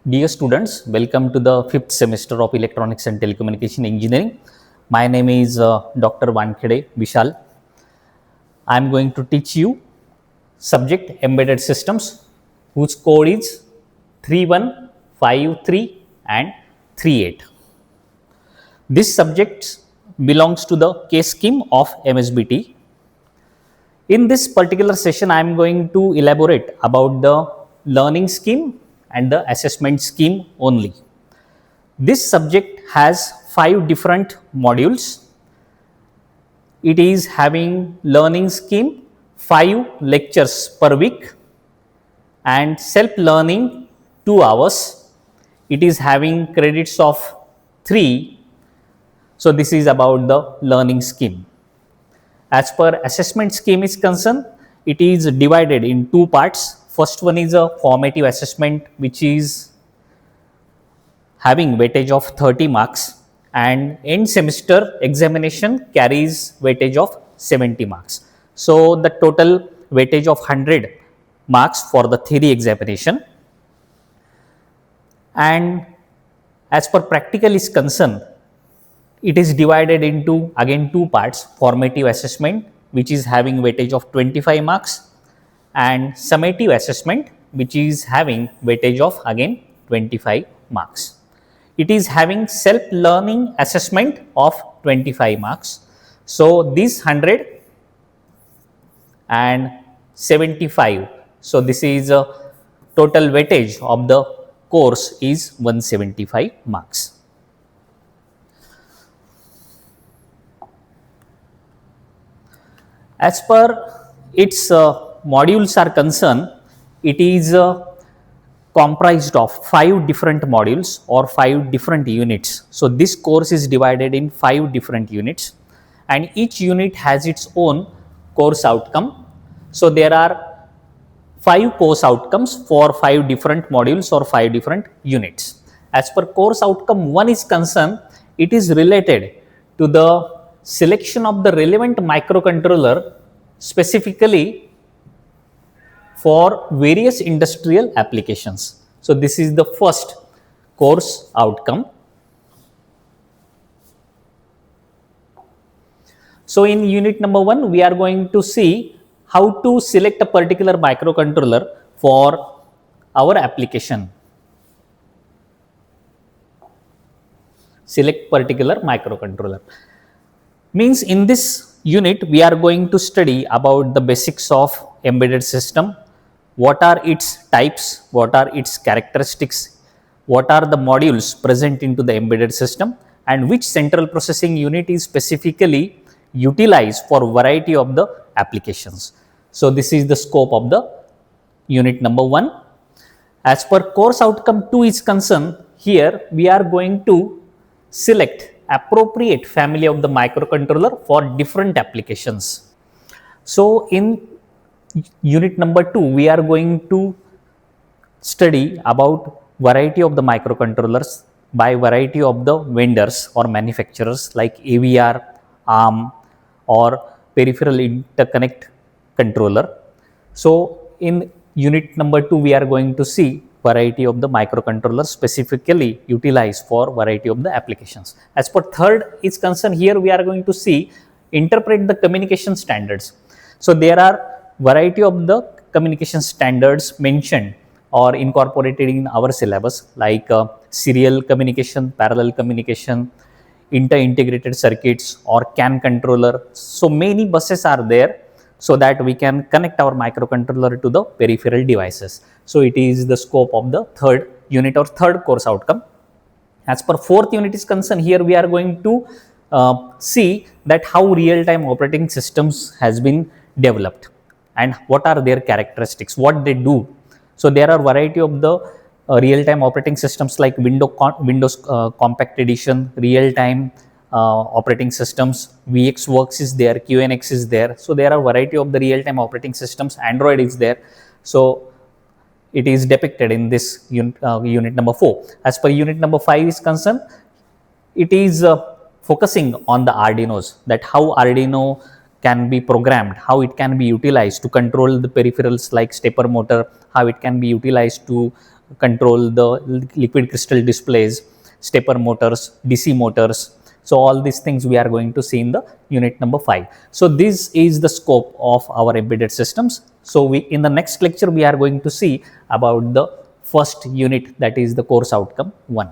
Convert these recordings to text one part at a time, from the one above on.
Dear students, welcome to the 5th semester of Electronics and Telecommunication Engineering. My name is Dr. Wankhede Vishal. I am going to teach you subject Embedded Systems, whose code is 3153 and 38. This subject belongs to the case scheme of MSBTE. In this particular session, I am going to elaborate about the learning scheme and the assessment scheme only. This subject has 5 different modules. It is having learning scheme, 5 lectures per week, and self-learning 2 hours. It is having credits of 3. So this is about the learning scheme. As per assessment scheme is concerned, it is divided in 2 parts. First one is a formative assessment, which is having weightage of 30 marks, and end semester examination carries weightage of 70 marks. So the total weightage of 100 marks for the theory examination. And as per practical is concerned, it is divided into again 2 parts: formative assessment, which is having weightage of 25 marks, and summative assessment, which is having weightage of again 25 marks. It is having self-learning assessment of 25 marks. So this 100 and 75. So this is a total weightage of the course is 175 marks. As per its modules are concerned, it is comprised of 5 different modules or 5 different units. So this course is divided in 5 different units, and each unit has its own course outcome. So there are 5 course outcomes for 5 different modules or 5 different units. As per course outcome 1 is concerned, it is related to the selection of the relevant microcontroller specifically for various industrial applications. So this is the first course outcome. So in unit number 1, we are going to see how to select a particular microcontroller for our application. Select particular microcontroller means in this unit we are going to study about the basics of embedded system. What are its types, what are its characteristics, what are the modules present into the embedded system, and which central processing unit is specifically utilized for variety of the applications. So this is the scope of the unit number 1. As per course outcome 2 is concerned, here we are going to select appropriate family of the microcontroller for different applications. So in unit number 2, we are going to study about variety of the microcontrollers by variety of the vendors or manufacturers like AVR, ARM, or peripheral interconnect controller. So in unit number 2, we are going to see variety of the microcontrollers specifically utilized for variety of the applications. As per third is concerned, here we are going to see interpret the communication standards. So there are variety of the communication standards mentioned or incorporated in our syllabus, like serial communication, parallel communication, inter-integrated circuits, or CAN controller. So many buses are there so that we can connect our microcontroller to the peripheral devices. So it is the scope of the third unit or third course outcome. As per fourth unit is concerned, here we are going to see that how real-time operating systems has been developed and what are their characteristics, what they do. So there are variety of the real-time operating systems like Windows Compact Edition, real-time operating systems, VxWorks is there, QNX is there. So there are variety of the real-time operating systems, Android is there. So it is depicted in this unit number 4. As per unit number 5 is concerned, it is focusing on the Arduinos, that how Arduino can be programmed, how it can be utilized to control the peripherals like stepper motor, how it can be utilized to control the liquid crystal displays, stepper motors, DC motors. So all these things we are going to see in the unit number 5. So this is the scope of our embedded systems. So we, in the next lecture, we are going to see about the first unit, that is the course outcome 1.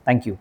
Thank you.